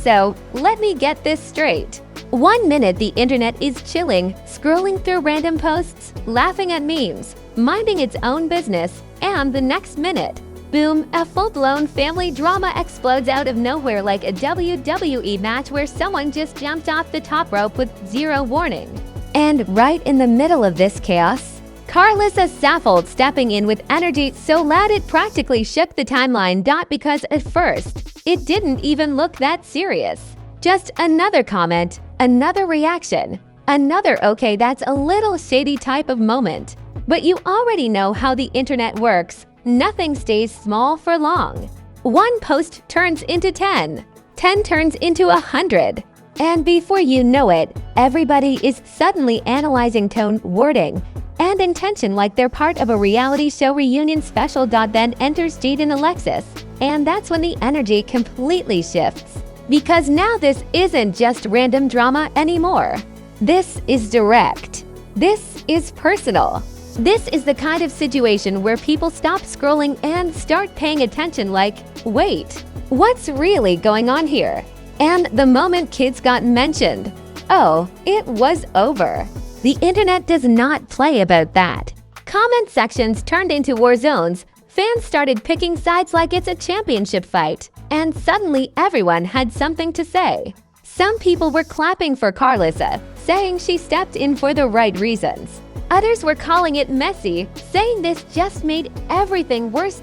So, let me get this straight. 1 minute the internet is chilling, scrolling through random posts, laughing at memes, minding its own business, and the next minute, boom, a full-blown family drama explodes out of nowhere like a WWE match where someone just jumped off the top rope with zero warning. And right in the middle of this chaos, Karlissa Saffold stepping in with energy so loud it practically shook the timeline. Because at first, it didn't even look that serious. Just another comment, another reaction, another okay that's a little shady type of moment. But you already know how the internet works. Nothing stays small for long. 1 post turns into 10, 10 turns into 100. And before you know it, everybody is suddenly analyzing tone, wording, and intention like they're part of a reality show reunion special. Then enters Jaidyn Alexis, and that's when the energy completely shifts. Because now this isn't just random drama anymore. This is direct. This is personal. This is the kind of situation where people stop scrolling and start paying attention like, wait, what's really going on here? And the moment kids got mentioned, oh, it was over. The internet does not play about that. Comment sections turned into war zones. Fans started picking sides like it's a championship fight. And suddenly everyone had something to say. Some people were clapping for Karlissa, saying she stepped in for the right reasons. Others were calling it messy, saying this just made everything worse.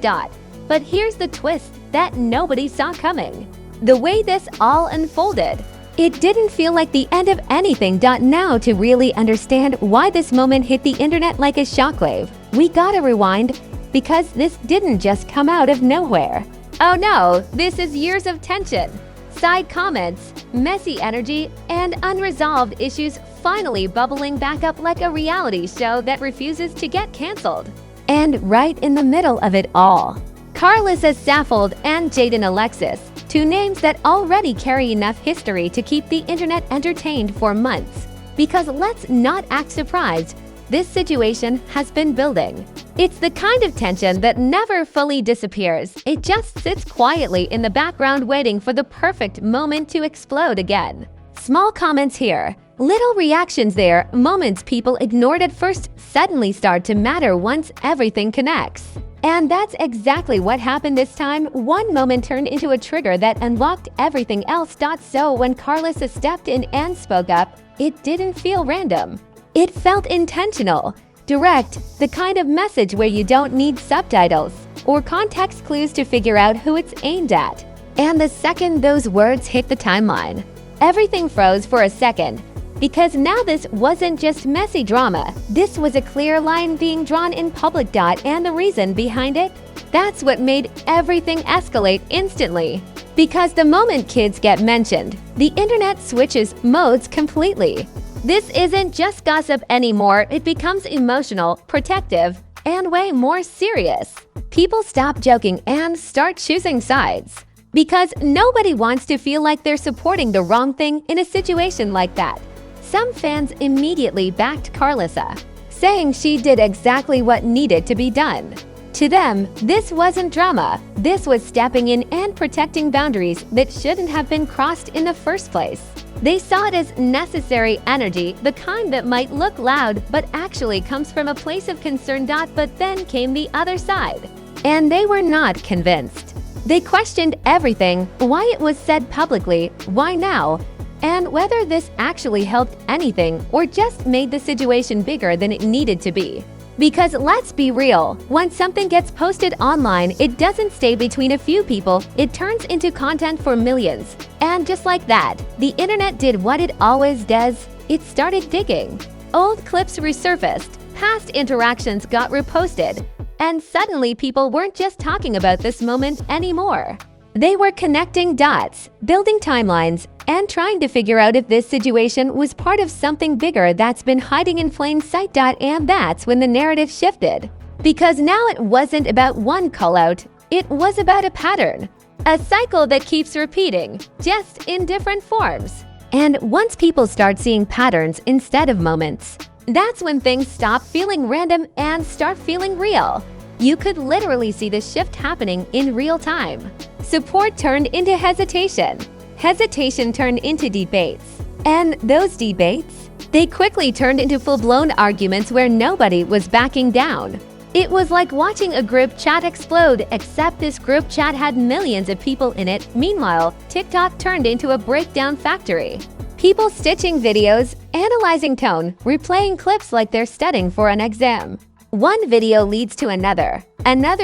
But here's the twist that nobody saw coming. The way this all unfolded, it didn't feel like the end of anything. Now to really understand why this moment hit the internet like a shockwave, we gotta rewind, because this didn't just come out of nowhere. Oh no, this is years of tension, side comments, messy energy, and unresolved issues finally bubbling back up like a reality show that refuses to get canceled. And right in the middle of it all, Karlissa Saffold and Jaidyn Alexis, 2 names that already carry enough history to keep the internet entertained for months. Because let's not act surprised, this situation has been building. It's the kind of tension that never fully disappears. It just sits quietly in the background waiting for the perfect moment to explode again. Small comments here, little reactions there, moments people ignored at first suddenly start to matter once everything connects. And that's exactly what happened this time. 1 moment turned into a trigger that unlocked everything else. So when Karlissa stepped in and spoke up, it didn't feel random. It felt intentional, direct, the kind of message where you don't need subtitles or context clues to figure out who it's aimed at. And the second those words hit the timeline, everything froze for a second. Because now this wasn't just messy drama, this was a clear line being drawn in public. And the reason behind it? That's what made everything escalate instantly. Because the moment kids get mentioned, the internet switches modes completely. This isn't just gossip anymore, it becomes emotional, protective, and way more serious. People stop joking and start choosing sides. Because nobody wants to feel like they're supporting the wrong thing in a situation like that. Some fans immediately backed Karlissa, saying she did exactly what needed to be done. To them, this wasn't drama. This was stepping in and protecting boundaries that shouldn't have been crossed in the first place. They saw it as necessary energy, the kind that might look loud but actually comes from a place of concern. But then came the other side, and they were not convinced. They questioned everything, why it was said publicly, why now, and whether this actually helped anything or just made the situation bigger than it needed to be. Because let's be real, when something gets posted online, it doesn't stay between a few people, it turns into content for millions. And just like that, the internet did what it always does, it started digging. Old clips resurfaced, past interactions got reposted, and suddenly people weren't just talking about this moment anymore. They were connecting dots, building timelines, and trying to figure out if this situation was part of something bigger that's been hiding in plain sight. And that's when the narrative shifted. Because now it wasn't about one call-out, it was about a pattern. A cycle that keeps repeating, just in different forms. And once people start seeing patterns instead of moments, that's when things stop feeling random and start feeling real. You could literally see the shift happening in real time. Support turned into hesitation. hesitation turned into debates. And those debates? They quickly turned into full-blown arguments where nobody was backing down. It was like watching a group chat explode, except this group chat had millions of people in it. Meanwhile, TikTok turned into a breakdown factory. People stitching videos, analyzing tone, replaying clips like they're studying for an exam. One video leads to another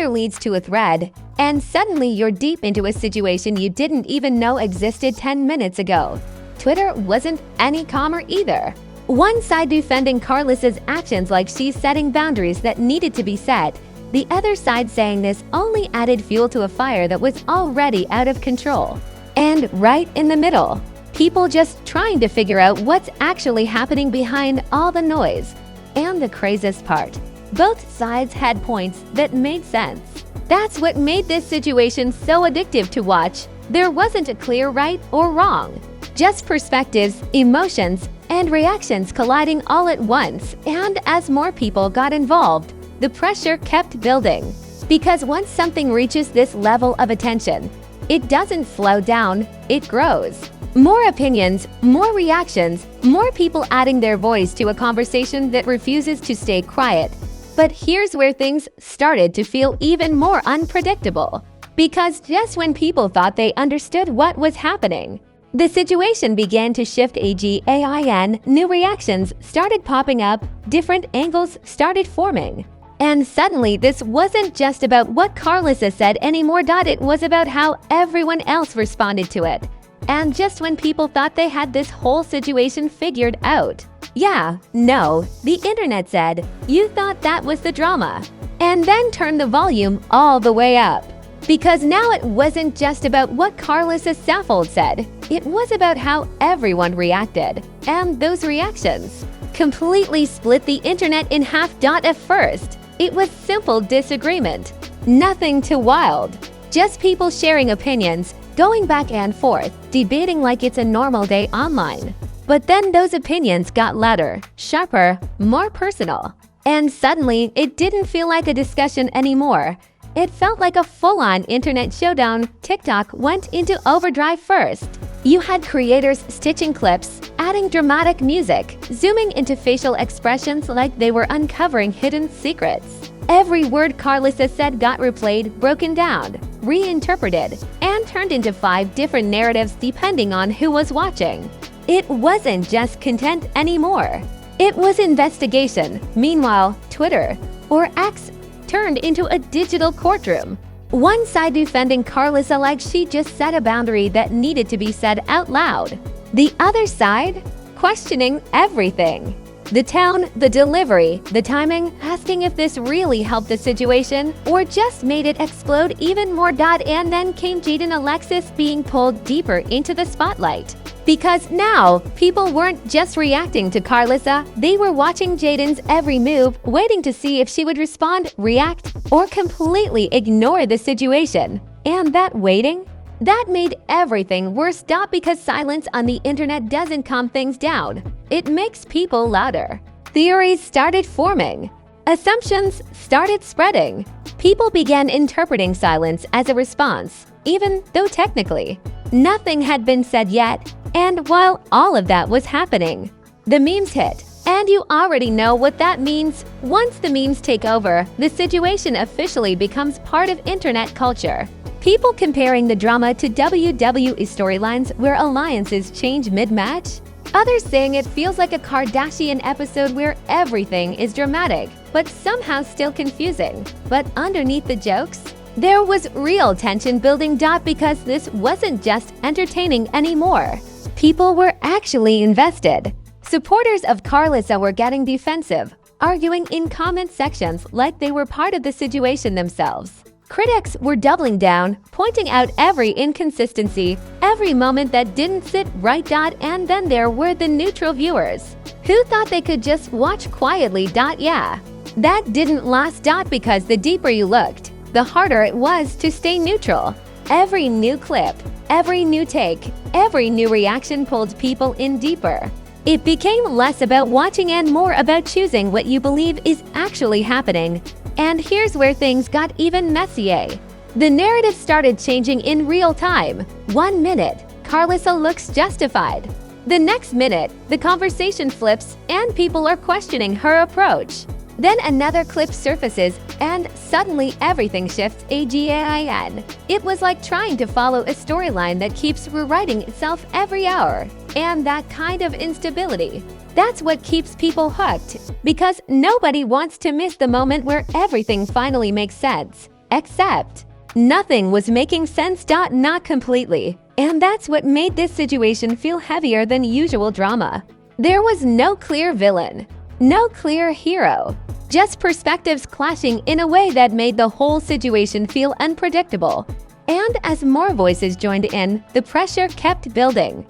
leads to a thread, and suddenly you're deep into a situation you didn't even know existed 10 minutes ago. Twitter wasn't any calmer either. One side defending Karlissa's actions like she's setting boundaries that needed to be set, the other side saying this only added fuel to a fire that was already out of control. And right in the middle, people just trying to figure out what's actually happening behind all the noise. And the craziest part, both sides had points that made sense. That's what made this situation so addictive to watch. There wasn't a clear right or wrong, just perspectives, emotions, and reactions colliding all at once. And as more people got involved, the pressure kept building. Because once something reaches this level of attention, it doesn't slow down, it grows. More opinions, more reactions, more people adding their voice to a conversation that refuses to stay quiet. But here's where things started to feel even more unpredictable. Because just when people thought they understood what was happening, the situation began to shift. New reactions started popping up, different angles started forming. And suddenly, this wasn't just about what Karlissa said anymore. It was about how everyone else responded to it. And just when people thought they had this whole situation figured out. The internet said, you thought that was the drama. And then turned the volume all the way up. Because now it wasn't just about what Karlissa Saffold said. It was about how everyone reacted. And those reactions completely split the internet in half. At first, it was simple disagreement. Nothing too wild. Just people sharing opinions, going back and forth, debating like it's a normal day online. But then those opinions got louder, sharper, more personal. And suddenly, it didn't feel like a discussion anymore. It felt like a full-on internet showdown. TikTok went into overdrive first. You had creators stitching clips, adding dramatic music, zooming into facial expressions like they were uncovering hidden secrets. Every word Karlissa said got replayed, broken down, reinterpreted, and turned into 5 different narratives depending on who was watching. It wasn't just content anymore. It was investigation. Meanwhile, Twitter, or X, turned into a digital courtroom. One side defending Karlissa like she just set a boundary that needed to be said out loud. The other side questioning everything. The tone, the delivery, the timing, asking if this really helped the situation or just made it explode even more. And then came Jaidyn Alexis being pulled deeper into the spotlight. Because now, people weren't just reacting to Karlissa, they were watching Jaidyn's every move, waiting to see if she would respond, react, or completely ignore the situation. And that waiting? That made everything worse. Because silence on the internet doesn't calm things down. It makes people louder. Theories started forming. Assumptions started spreading. People began interpreting silence as a response, even though technically nothing had been said yet. And while all of that was happening, the memes hit. And you already know what that means. Once the memes take over, the situation officially becomes part of internet culture. People comparing the drama to WWE storylines where alliances change mid-match. Others saying it feels like a Kardashian episode where everything is dramatic, but somehow still confusing. But underneath the jokes, there was real tension building. Because this wasn't just entertaining anymore. People were actually invested. Supporters of Karlissa were getting defensive, arguing in comment sections like they were part of the situation themselves. Critics were doubling down, pointing out every inconsistency, every moment that didn't sit right. And then there were the neutral viewers, who thought they could just watch quietly. That didn't last. Because the deeper you looked, the harder it was to stay neutral. Every new clip, every new take, every new reaction pulled people in deeper. It became less about watching and more about choosing what you believe is actually happening. And here's where things got even messier. The narrative started changing in real time. 1 minute, Karlissa looks justified. The next minute, the conversation flips and people are questioning her approach. Then another clip surfaces and suddenly everything shifts again. It was like trying to follow a storyline that keeps rewriting itself every hour. And that kind of instability, that's what keeps people hooked. Because nobody wants to miss the moment where everything finally makes sense. Except nothing was making sense. Not completely. And that's what made this situation feel heavier than usual drama. There was no clear villain, no clear hero, just perspectives clashing in a way that made the whole situation feel unpredictable. And as more voices joined in, the pressure kept building.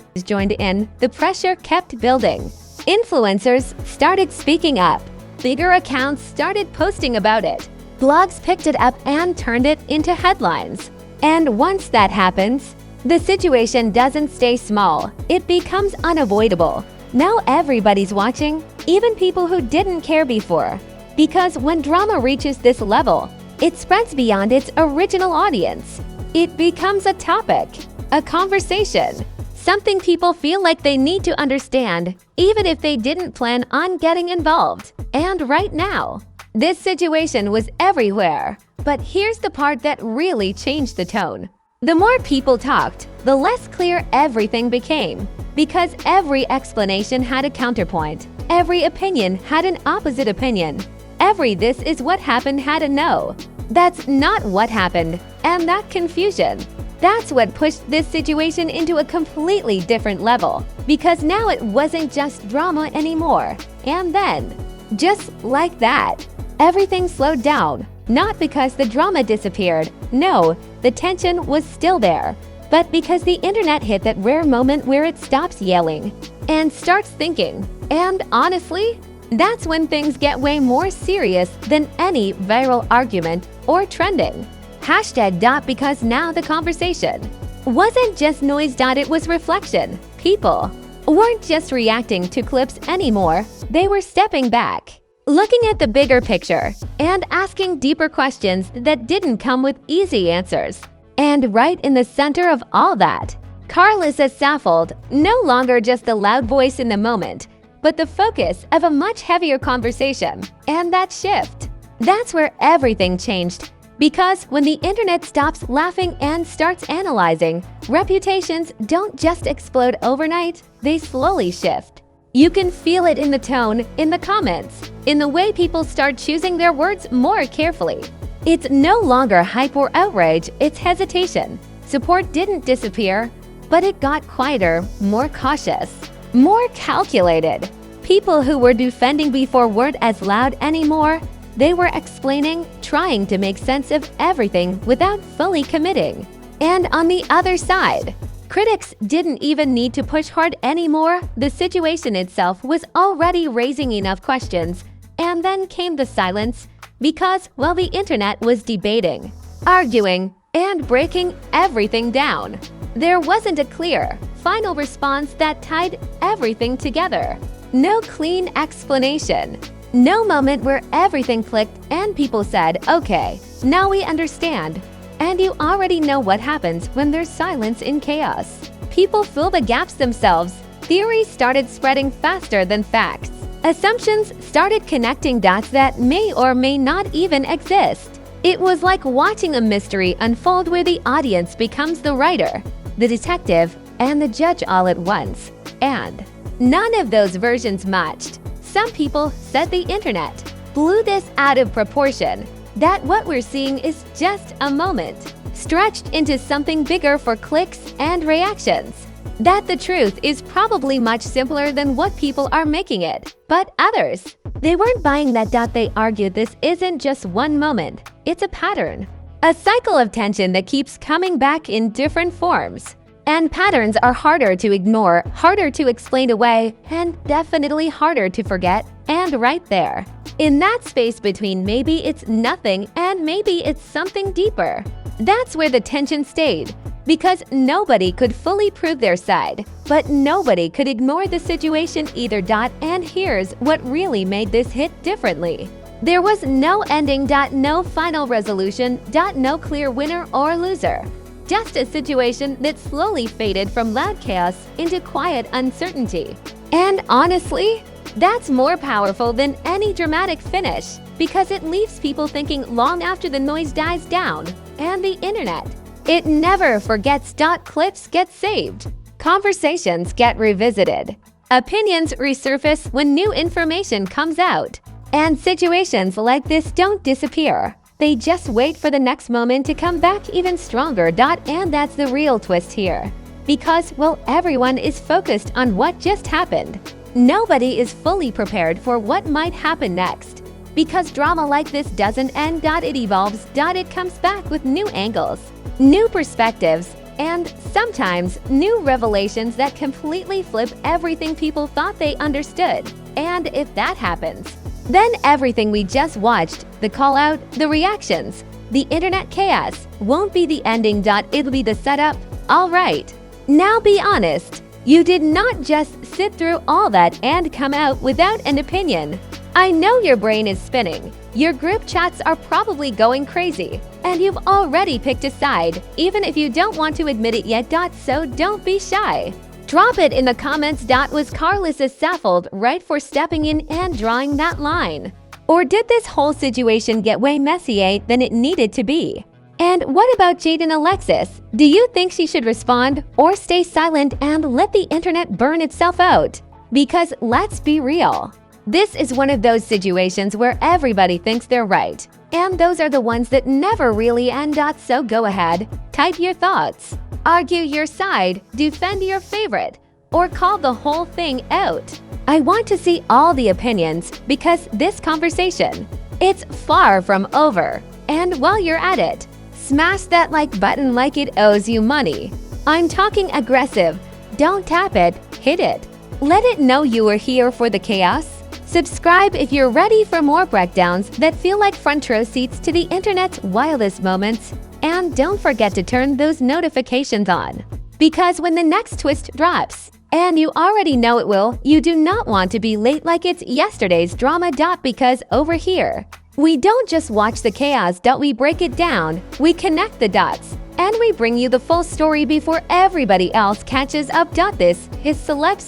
Influencers started speaking up. Bigger accounts started posting about it. Blogs picked it up and turned it into headlines. And once that happens, the situation doesn't stay small. It becomes unavoidable. Now everybody's watching, even people who didn't care before. Because when drama reaches this level, it spreads beyond its original audience. It becomes a topic, a conversation, something people feel like they need to understand, even if they didn't plan on getting involved. And right now, this situation was everywhere. But here's the part that really changed the tone. The more people talked, the less clear everything became. Because every explanation had a counterpoint. Every opinion had an opposite opinion. Every "this is what happened" had a "no, that's not what happened." And that confusion, that's what pushed this situation into a completely different level. Because now it wasn't just drama anymore. And then, just like that, everything slowed down. Not because the drama disappeared. No, the tension was still there. But because the internet hit that rare moment where it stops yelling and starts thinking. And honestly, that's when things get way more serious than any viral argument or trending. Because now the conversation wasn't just noise. It was reflection. People weren't just reacting to clips anymore. They were stepping back, looking at the bigger picture, and asking deeper questions that didn't come with easy answers. And right in the center of all that, Karlissa Saffold, no longer just the loud voice in the moment, but the focus of a much heavier conversation. And that shift, that's where everything changed. Because when the internet stops laughing and starts analyzing, reputations don't just explode overnight, they slowly shift. You can feel it in the tone, in the comments, in the way people start choosing their words more carefully. It's no longer hype or outrage, it's hesitation. Support didn't disappear, but it got quieter, more cautious, more calculated. People who were defending before weren't as loud anymore. They were explaining, trying to make sense of everything without fully committing. And on the other side, critics didn't even need to push hard anymore. The situation itself was already raising enough questions. And then came the silence, because while the internet was debating, arguing, and breaking everything down, there wasn't a clear, final response that tied everything together. No clean explanation. No moment where everything clicked and people said, "Okay, now we understand." And you already know what happens when there's silence in chaos. People fill the gaps themselves. Theories started spreading faster than facts. Assumptions started connecting dots that may or may not even exist. It was like watching a mystery unfold where the audience becomes the writer, the detective, and the judge all at once. And none of those versions matched. Some people said the internet blew this out of proportion, that what we're seeing is just a moment, stretched into something bigger for clicks and reactions. That the truth is probably much simpler than what people are making it. But others, they weren't buying that. They argued this isn't just one moment, it's a pattern. A cycle of tension that keeps coming back in different forms. And patterns are harder to ignore, harder to explain away, and definitely harder to forget. And right there, in that space between maybe it's nothing and maybe it's something deeper, that's where the tension stayed. Because nobody could fully prove their side, but nobody could ignore the situation either. And here's what really made this hit differently. There was no ending. No final resolution. No clear winner or loser. Just a situation that slowly faded from loud chaos into quiet uncertainty. And honestly, that's more powerful than any dramatic finish because it leaves people thinking long after the noise dies down. And the internet, it never forgets. Clips get saved. Conversations get revisited. Opinions resurface when new information comes out. And situations like this don't disappear. They just wait for the next moment to come back even stronger. And that's the real twist here. Because, well, everyone is focused on what just happened. Nobody is fully prepared for what might happen next. Because drama like this doesn't end. It evolves. It comes back with new angles, new perspectives, and sometimes new revelations that completely flip everything people thought they understood. And if that happens, then everything we just watched, the call out, the reactions, the internet chaos, won't be the ending. It'll be the setup. All right. Now be honest. You did not just sit through all that and come out without an opinion. I know your brain is spinning. Your group chats are probably going crazy. And you've already picked a side, even if you don't want to admit it yet. So don't be shy. Drop it in the comments. Was Karlissa Saffold right for stepping in and drawing that line? Or did this whole situation get way messier than it needed to be? And what about Jaidyn Alexis? Do you think she should respond or stay silent and let the internet burn itself out? Because let's be real, this is one of those situations where everybody thinks they're right. And those are the ones that never really end. So go ahead, type your thoughts, argue your side, defend your favorite, or call the whole thing out. I want to see all the opinions because this conversation, it's far from over. And while you're at it, smash that like button like it owes you money. I'm talking aggressive. Don't tap it, hit it. Let it know you were here for the chaos. Subscribe if you're ready for more breakdowns that feel like front row seats to the internet's wildest moments. And don't forget to turn those notifications on. Because when the next twist drops, and you already know it will, you do not want to be late like it's yesterday's drama. Because over here, we don't just watch the chaos. We break it down, we connect the dots, and we bring you the full story before everybody else catches up. This is Celeb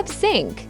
Sync.